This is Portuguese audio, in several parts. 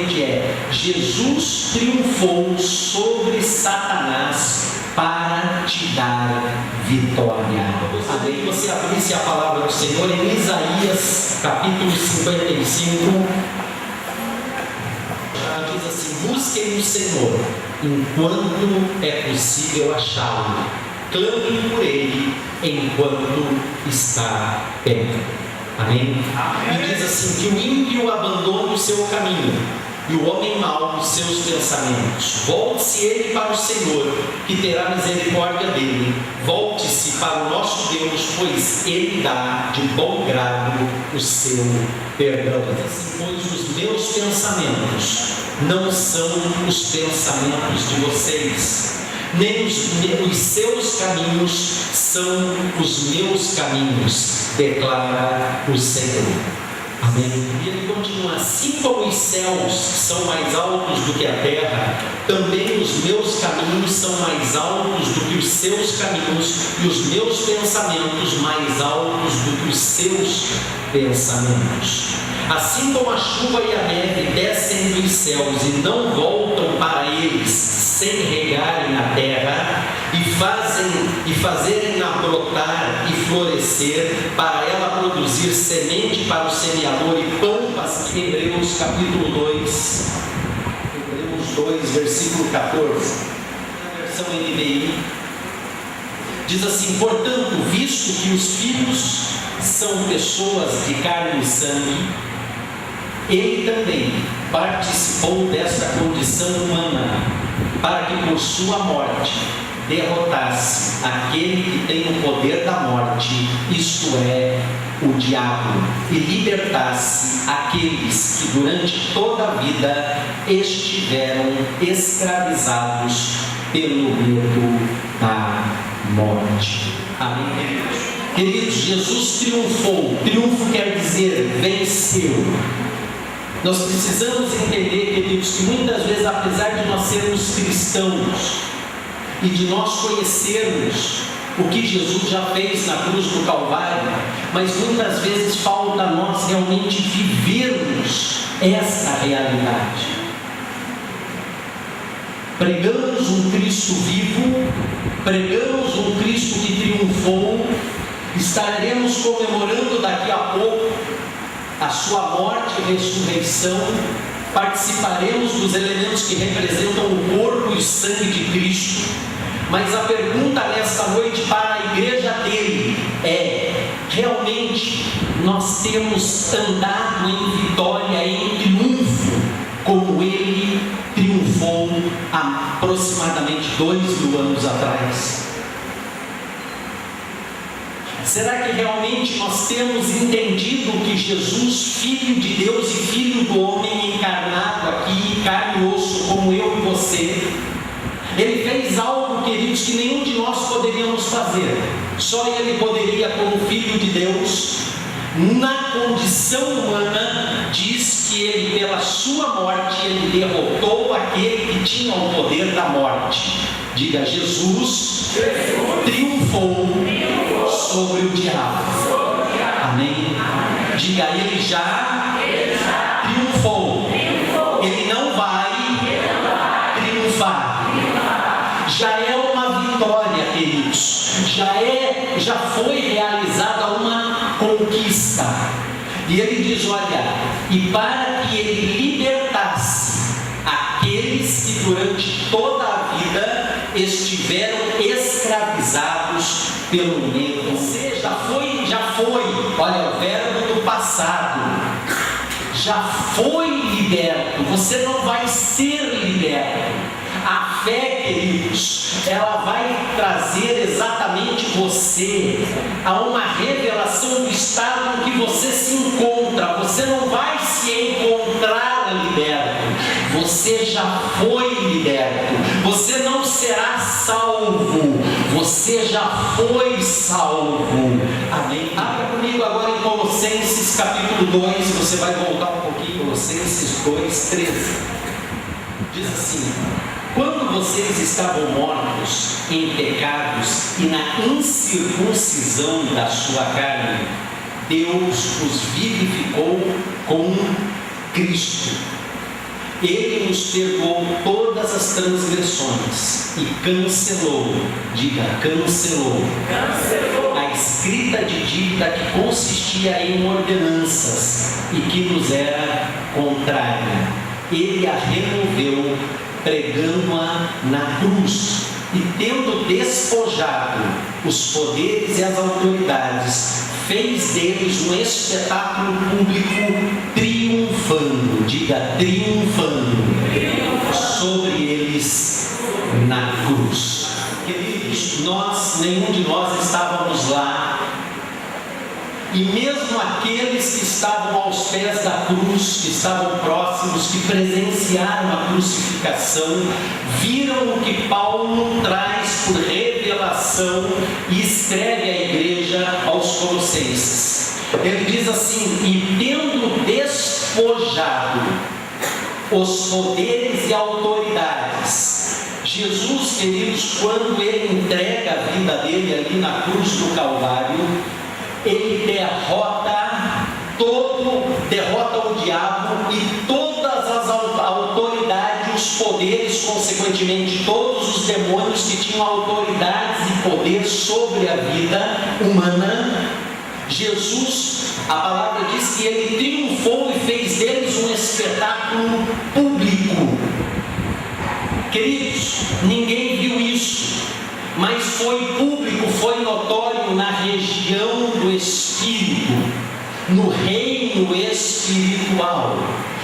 noite é: Jesus triunfou sobre Satanás para te dar vitória. Gostaria que você abrisse a palavra do Senhor em Isaías, capítulo 55. Diz assim: busquem o Senhor enquanto é possível achá-lo, clamem por Ele enquanto está perto. Amém? E diz assim: que o ímpio abandone o seu caminho e o homem mau os seus pensamentos. Volte-se ele para o Senhor, que terá misericórdia dele. Volte-se para o nosso Deus, pois Ele dá de bom grado o seu perdão. Assim, pois os meus pensamentos não são os pensamentos de vocês, nem os seus caminhos são os meus caminhos, declara o Senhor. Amém. E ele continua: assim como os céus são mais altos do que a terra, também os meus caminhos são mais altos do que os seus caminhos, e os meus pensamentos mais altos do que os seus pensamentos. Assim como a chuva e a neve descem dos céus e não voltam para eles sem regarem a terra, e fazerem-na brotar e florescer, para ela produzir semente para o semeador e pão para Hebreus capítulo 2, Hebreus 2, versículo 14, na versão NVI, diz assim: portanto, visto que os filhos são pessoas de carne e sangue, ele também participou dessa condição humana, para que por sua morte derrotasse aquele que tem o poder da morte, isto é, o diabo, e libertasse aqueles que durante toda a vida estiveram escravizados pelo medo da morte. Amém, queridos? Queridos, Jesus triunfou. Triunfo quer dizer venceu. Nós precisamos entender, queridos, que muitas vezes, apesar de nós sermos cristãos e de nós conhecermos o que Jesus já fez na cruz do Calvário, mas muitas vezes falta a nós realmente vivermos essa realidade. Pregamos um Cristo vivo, pregamos um Cristo que triunfou, estaremos comemorando daqui a pouco a sua morte e ressurreição, participaremos dos elementos que representam o corpo e o sangue de Cristo, mas a pergunta nesta noite para a igreja dele é: realmente nós temos andado em vitória, em triunfo, como ele triunfou há aproximadamente 2000 anos atrás? Será que realmente nós temos entendido que Jesus, Filho de Deus e Filho do homem encarnado aqui, carne e osso, como eu e você, ele fez algo, queridos, que nenhum de nós poderíamos fazer? Só ele poderia, como Filho de Deus, na condição humana, diz que ele, pela sua morte, ele derrotou aquele que tinha o poder da morte. Diga: Jesus triunfou sobre o diabo. Amém? Diga: ele já triunfou. Ele não vai triunfar. Já é uma vitória, queridos. Já foi realizada uma conquista. E ele diz: olha, e para que ele libertasse aqueles que durante toda a vida estiveram escravizados pelo medo. Você já foi, olha, o verbo do passado, já foi liberto. Você não vai ser liberto. A fé, queridos, ela vai trazer exatamente você a uma revelação do estado em que você se encontra. Você não vai se encontrar liberto, você já foi liberto. Você não será salvo, você já foi salvo. Amém? Abra comigo agora em Colossenses capítulo 2, você vai voltar um pouquinho, Colossenses 2, 13. Diz assim: quando vocês estavam mortos em pecados e na incircuncisão da sua carne, Deus os vivificou com Cristo. Ele nos perdoou todas as transgressões e cancelou, diga, cancelou, a escrita de dívida que consistia em ordenanças e que nos era contrária. Ele a removeu, pregando-a na cruz, e tendo despojado os poderes e as autoridades, fez deles um espetáculo público, triunfando, diga, triunfando, sobre eles na cruz. Queridos, nenhum de nós estávamos lá, e mesmo aqueles que estavam aos pés da cruz, que estavam próximos, que presenciaram a crucificação, viram o que Paulo traz por revelação e escreve à igreja aos Colossenses. Ele diz assim: e tendo despojado os poderes e autoridades. Jesus, queridos, quando ele entrega a vida dele ali na cruz do Calvário, ele derrota o diabo e todas as autoridades, os poderes, consequentemente todos os demônios que tinham autoridades e poder sobre a vida humana. Jesus, a palavra diz que ele triunfou e fez deles um espetáculo público. Queridos, ninguém viu isso, mas foi público, foi notório na região do Espírito, no reino espiritual.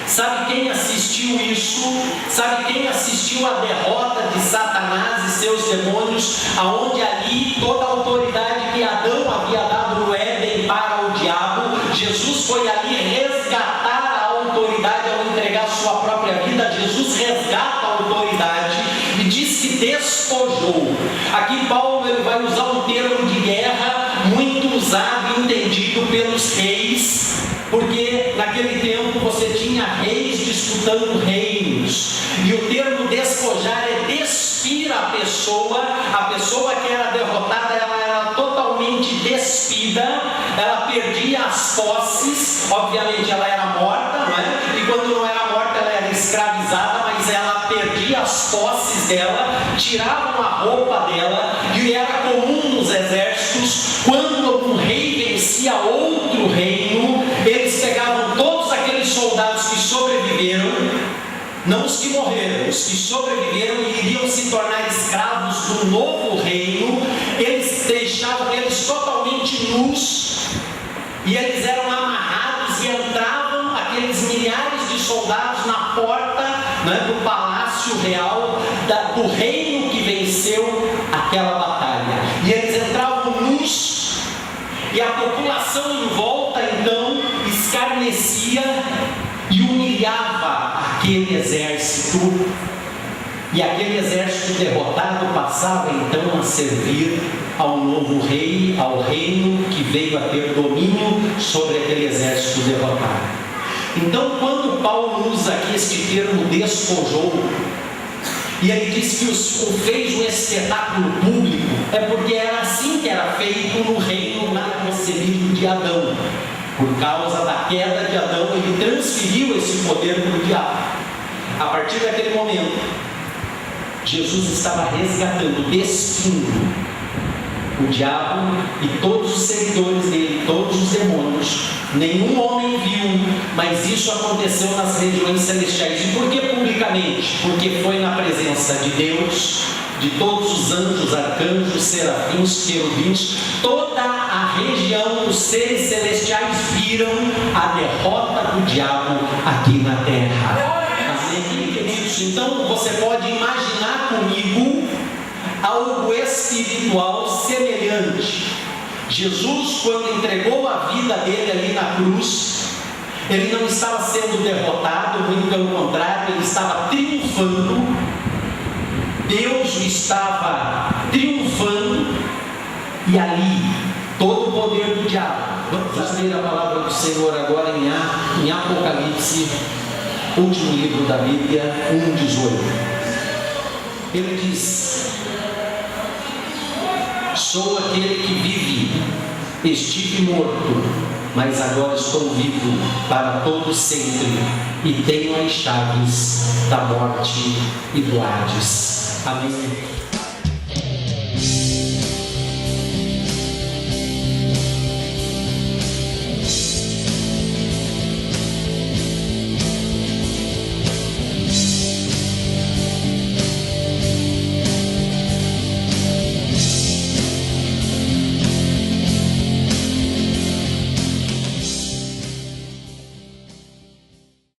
Sabe quem assistiu isso? Sabe quem assistiu a derrota de Satanás e seus demônios, aonde ali toda a autoridade que Adão havia dado no Éden para o diabo, Jesus foi ali resgatar a autoridade ao entregar sua própria vida. Jesus resgata a autoridade e diz que despojou. Aqui Paulo ele vai usar um termo de guerra muito usado e entendido pelos reis, porque naquele tempo você tinha reis disputando reinos, e o termo despojar é despir a pessoa que era derrotada, ela era totalmente despida, ela perdia as posses, obviamente ela era morta, não é? E quando não era morta ela era escravizada, mas ela perdia as posses dela, tiravam a roupa dela, e era comum nos exércitos, quando um rei vencia outro reino, eles pegavam todos aqueles soldados que sobreviveram, não os que morreram, os que sobreviveram e iriam se tornar escravos do novo reino, eles deixavam eles totalmente nus, e eles eram amarrados, e entravam aqueles milhares de soldados na porta, né, do palácio real, do reino que venceu aquela batalha, e eles entravam nus, e a população em volta então escarnecia e humilhava aquele exército, e aquele exército derrotado passava então a servir ao novo rei, ao reino que veio a ter domínio sobre aquele exército derrotado. Então, quando Paulo usa aqui este termo despojou, e ele diz que fez um espetáculo público, é porque era assim que era feito no reino lá concebido de Adão. Por causa da queda de Adão, ele transferiu esse poder para o diabo. A partir daquele momento, Jesus estava resgatando, despindo o diabo e todos os seguidores dele, todos os demônios. Nenhum homem viu, mas isso aconteceu nas regiões celestiais. E por que publicamente? Porque foi na presença de Deus, de todos os anjos, arcanjos, serafins, querubins, toda a região, os seres celestiais viram a derrota do diabo aqui na terra. Amém, queridos? Então você pode imaginar comigo algo espiritual semelhante. Jesus, quando entregou a vida dele ali na cruz, ele não estava sendo derrotado, muito pelo contrário, ele estava triunfando. Deus o estava triunfando, e ali todo o poder do diabo. Vamos ler a palavra do Senhor agora em Apocalipse, último livro da Bíblia, 1:18. Ele diz: sou aquele que vive, estive morto, mas agora estou vivo para todo sempre e tenho as chaves da morte e do Hades. Amém.